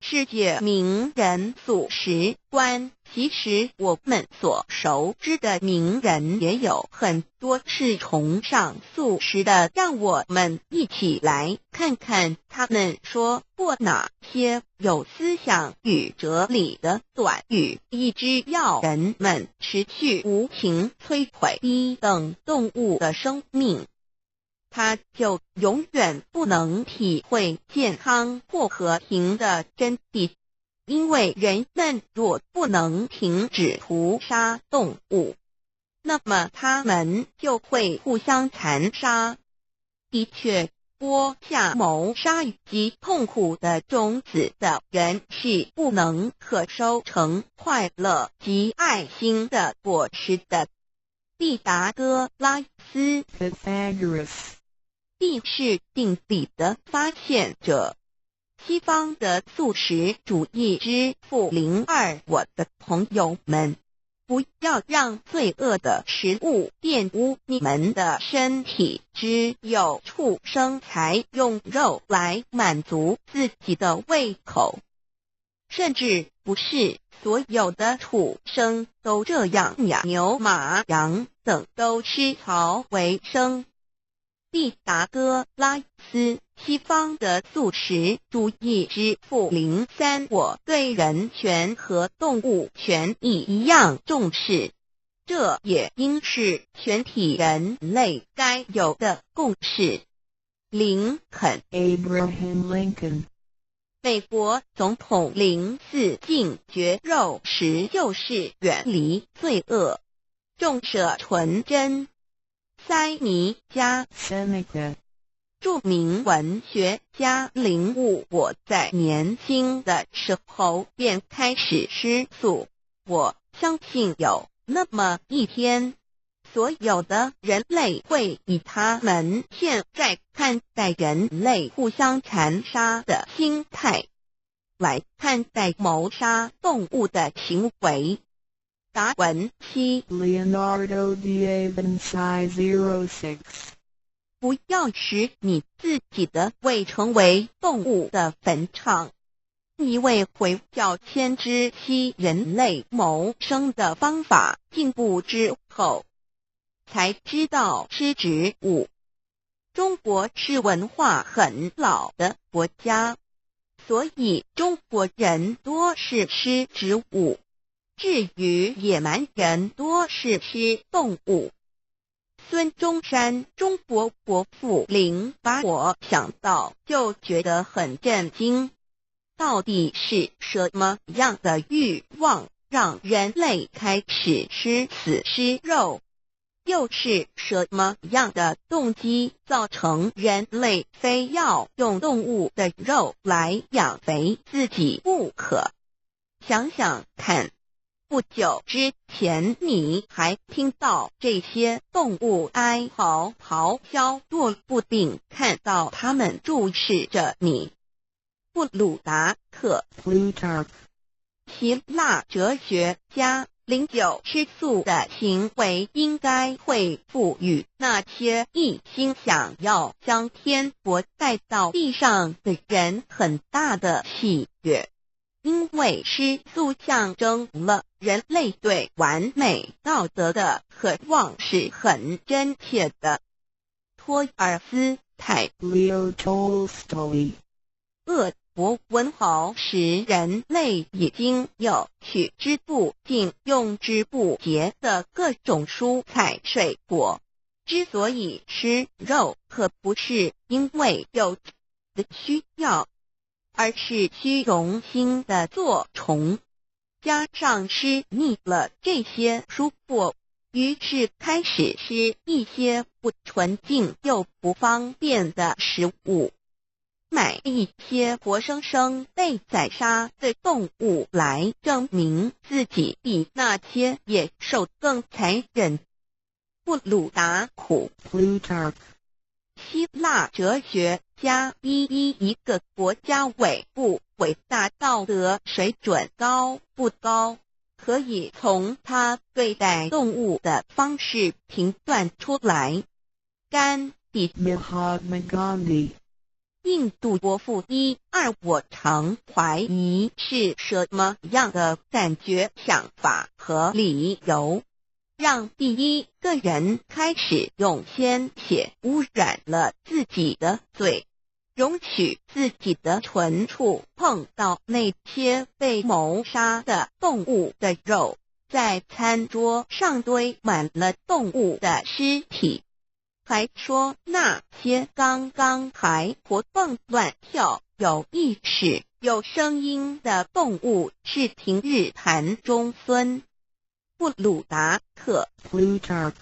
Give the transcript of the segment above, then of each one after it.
世界名人素食观，其实我们所熟知的名人也有很多是崇尚素食的，让我们一起来看看他们说过哪些有思想与哲理的短语，以致要人们持续无情摧毁低等动物的生命。他就永远不能体会健康或和平的真谛，因为人们若不能停止屠杀动物，那么他们就会互相残杀。的确，播下谋杀及痛苦的种子的人是不能可收成快乐及爱心的果实的。毕达哥拉斯 Pythagoras 必是定理的发现者。西方的素食主义之父02，我的朋友们，不要让罪恶的食物玷污你们的身体，只有畜生才用肉来满足自己的胃口，甚至不是所有的畜生都这样呀，牛马羊等都吃草为生。毕达哥拉斯，西方的素食主义之父03，我对人权和动物权益一样重视，这也应是全体人类该有的共识。林肯 Abraham Lincoln 美国总统04，禁绝肉食就是远离罪恶，重舍纯真。塞尼加 Seneca 著名文学家05，我在年轻的时候便开始吃素，我相信有那么一天，所有的人类会以他们现在看待人类互相残杀的心态来看待谋杀动物的行为。达文西 Leonardo da Vinci 06不要使你自己的胃成为动物的坟场。一位回教先知悉人类谋生的方法进步之后，才知道吃植物。中国是文化很老的国家，所以中国人多是吃植物。至于野蛮人多是吃动物。孙中山中国国父令把我想到就觉得很震惊，到底是什么样的欲望让人类开始吃死尸肉？又是什么样的动机造成人类非要用动物的肉来养肥自己不可？想想看，不久之前你还听到这些动物哀嚎咆哮，若不定看到它们注视着你。布鲁达克 Plutarch 希腊哲学家09，吃素的行为应该会赋予那些一心想要将天国带到地上的人很大的喜悦，因为吃素象征了人类对完美道德的渴望是很真切的。托尔斯泰 Leo Tolstoy 俄国文豪使人类已经有取之不尽用之不竭的各种蔬菜水果，之所以吃肉，可不是因为有的需要，而是虚荣心的作虫。加上吃腻了这些蔬果，于是开始吃一些不纯净又不方便的食物，买一些活生生被宰杀的动物来证明自己比那些野兽更残忍。布鲁达库 Plutarch 希腊哲学家一个国家伟不伟大，道德水准高不高，可以从他对待动物的方式评断出来。甘地 Mahatma Gandhi 印度国父1.2我常怀疑是什么样的感觉、想法和理由，让第一个人开始用鲜血污染了自己的嘴，容许自己的唇触碰到那些被谋杀的动物的肉，在餐桌上堆满了动物的尸体，还说那些刚刚还活蹦乱跳、有意识、有声音的动物是平日盘中孙。布鲁达克 Plutarch,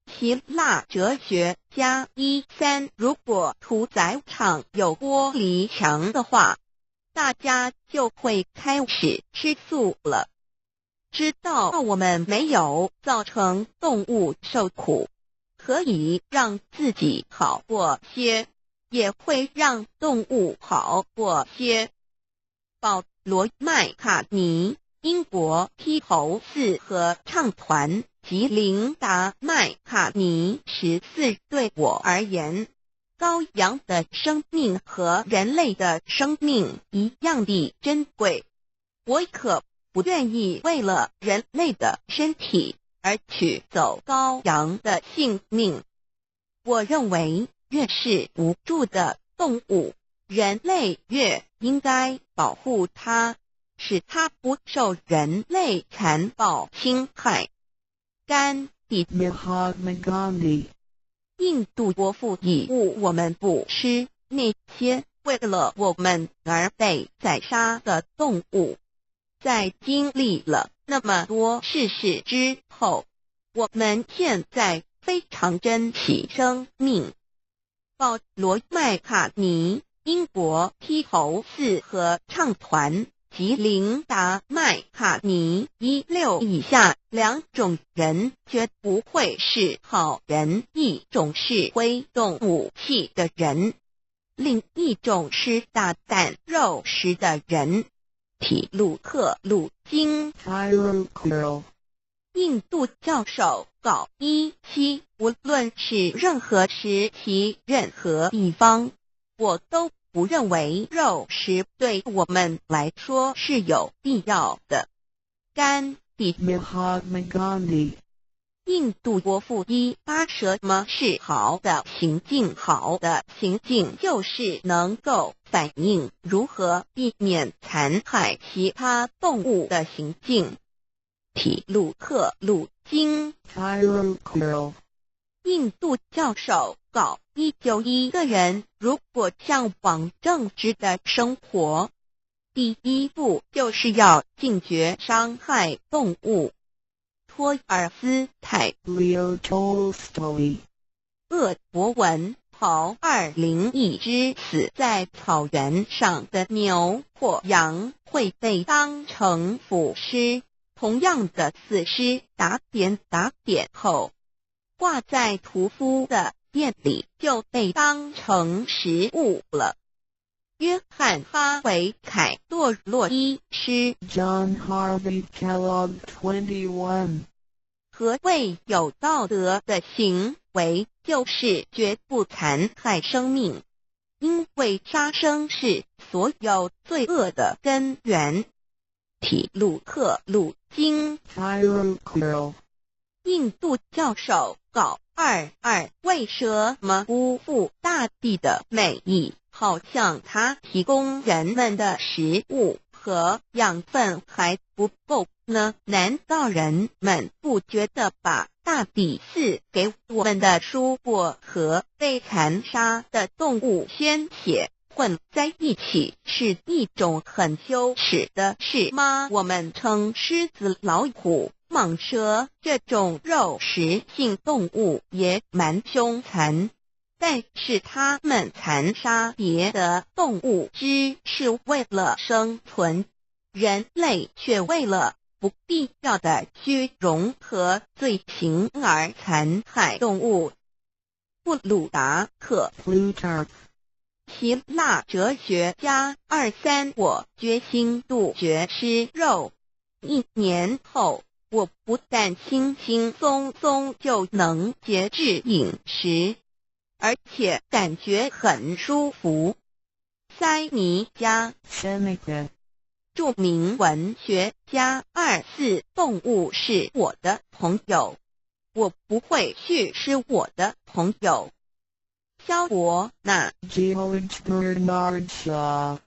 希腊哲学家1.3如果屠宰场有玻璃墙的话，大家就会开始吃素了。知道我们没有造成动物受苦，可以让自己好过些，也会让动物好过些。保罗·麦卡尼，英国披头士合唱团及琳达·麦卡尼14对我而言，羔羊的生命和人类的生命一样的珍贵。我可不愿意为了人类的身体而取走羔羊的性命。我认为越是无助的动物，人类越应该保护它，使它不受人类残暴侵害。甘地 Mahatma Gandhi, 印度国父以务我们不吃那些为了我们而被宰杀的动物。在经历了那么多世事之后，我们现在非常珍惜生命。保罗·麦卡尼，英国披头士合唱团及琳达·麦卡尼16以下两种人绝不会是好人，一种是挥动武器的人，另一种是大啖肉食的人。体鲁克鲁金 Tyrocurl, 印度教授告17，无论是任何时期、任何地方，我都不认为肉食对我们来说是有必要的。甘地 Mahatma Gandhi, 印度国父1.8什么是好的行径？好的行径就是能够反映如何避免残害其他动物的行径。体鲁克鲁金 Tyrocurl, 印度教授告19，一个人如果向往正直的生活，第一步就是要禁绝伤害动物。托尔斯泰 Leo Tolstoy, 俄国文袍201只死在草原上的牛或羊会被当成腐尸，同样的死尸打点后，挂在屠夫的店里就被当成食物了。约翰·哈维凯多洛伊诗 John Harvey Kellogg 21, 何谓有道德的行为？就是绝不残害生命，因为杀生是所有罪恶的根源。体鲁克鲁金 Tyrocurl, 印度教授告22，为什么辜负大地的美意，好像它提供人们的食物和养分还不够呢？难道人们不觉得把大地赐给我们的蔬果和被残杀的动物鲜血混在一起是一种很羞耻的事吗？我们称狮子、老虎、蟒蛇这种肉食性动物也蛮凶残，但是它们残杀别的动物只是为了生存，人类却为了不必要的虚荣和罪行而残害动物。布鲁达克 Plutarch, 希腊哲学家2.3我决心杜绝吃肉。1年后，我不但轻轻松松就能节制饮食，而且感觉很舒服。塞尼加 Seneca, 著名文学家24动物是我的朋友，我不会去是我的朋友。萧伯纳 George Bernard Shaw,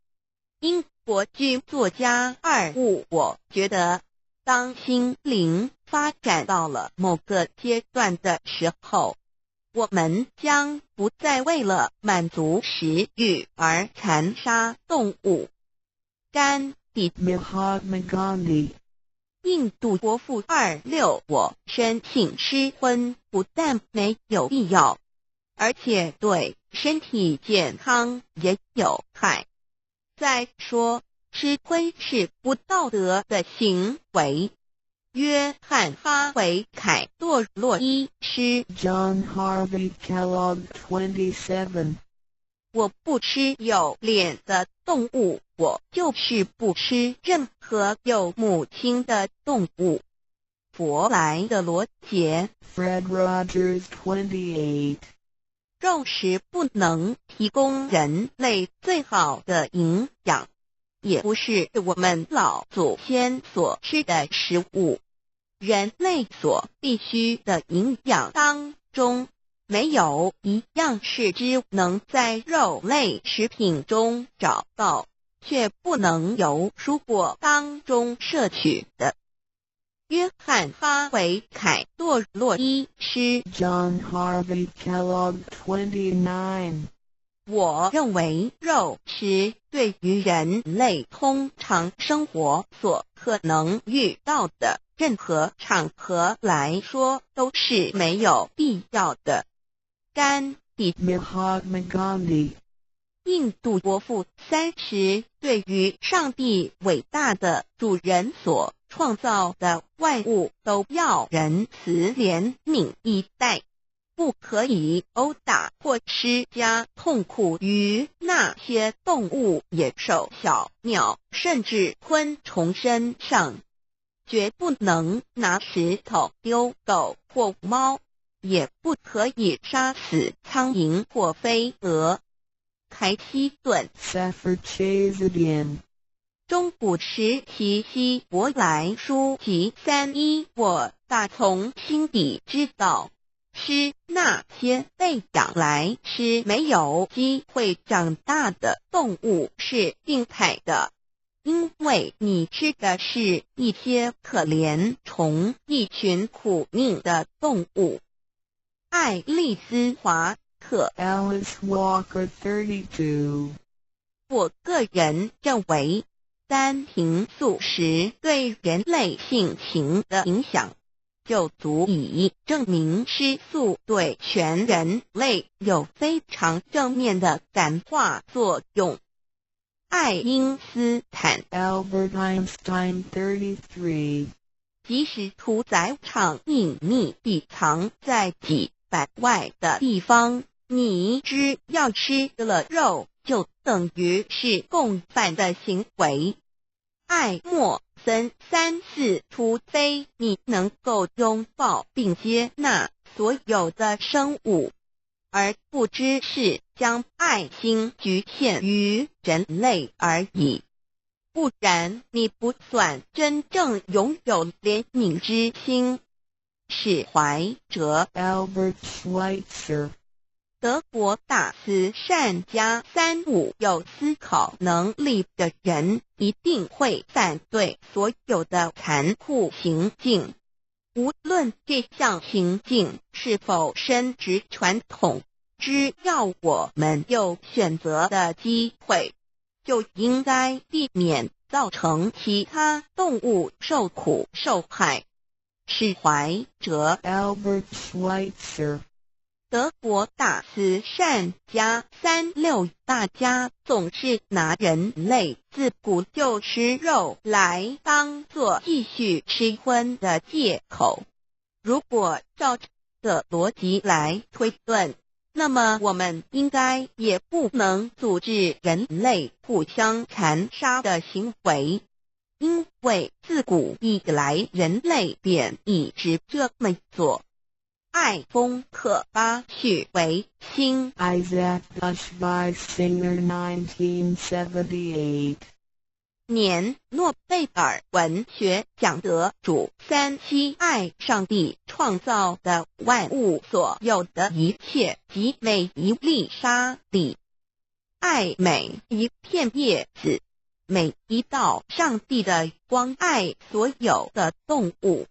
英国剧作家25我觉得，当心灵发展到了某个阶段的时候，我们将不再为了满足食欲而残杀动物。甘地 Mahatma Gandhi, 印度国父26我深信失婚不但没有必要，而且对身体健康也有害。再说，吃亏是不道德的行为。约翰哈维凯多洛医师 John Harvey Kellogg 27, 我不吃有脸的动物，我就是不吃任何有母亲的动物。佛莱德罗杰 Fred Rogers 28, 肉食不能提供人类最好的营养，也不是我们老祖先所吃的食物。人类所必需的营养当中，没有一样是只能在肉类食品中找到，却不能由蔬果当中摄取的。约翰哈维凯多洛医师 John Harvey Kellogg 29, 我认为肉食对于人类通常生活所可能遇到的任何场合来说都是没有必要的。甘地 Mahatma Gandhi, 印度国父30对于上帝伟大的主人所创造的万物都要仁慈怜悯以待，不可以殴打或施加痛苦于那些动物、野兽、小鸟甚至昆虫身上，绝不能拿石头丢狗或猫，也不可以杀死苍蝇或飞蛾。凯西顿 Safford Chazabian, 中古时期希伯来书籍31我打从心底知道，吃那些被养来吃没有机会长大的动物是病态的，因为你吃的是一些可怜虫，一群苦命的动物。爱丽丝华特 Alice Walker 32, 我个人认为，单凭素食对人类性情的影响，就足以证明吃素对全人类有非常正面的感化作用。爱因斯坦 Albert Einstein 33, 即使屠宰场隐秘地藏在几百外的地方，你只要吃了肉，就等于是共犯的行为。爱默森34，除非你能够拥抱并接纳所有的生物，而不只是将爱心局限于人类而已，不然你不算真正拥有怜悯之心。史怀哲 Albert Schweitzer, 德国大慈善家35有思考能力的人一定会反对所有的残酷行径，无论这项行径是否深植传统，只要我们有选择的机会，就应该避免造成其他动物受苦受害。史怀哲 Albert Schweitzer, 德国大慈善家36大家总是拿人类自古就吃肉来当作继续吃荤的借口。如果照这个逻辑来推断，那么我们应该也不能阻止人类互相残杀的行为，因为自古以来人类便一直这么做。艾丰克巴续为新。 Isaac Bushby Singer 1978. 年诺贝尔文学奖得主三七爱上帝创造的万物所有的一切及每一粒沙粒，爱每一片叶子，每一道上帝的光，爱所有的动物，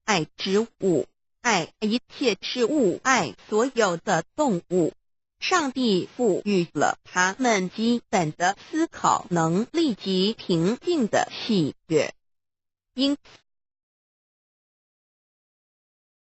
爱植物，爱一切事物，爱所有的动物。上帝赋予了他们基本的思考能力及平静的喜悦，因此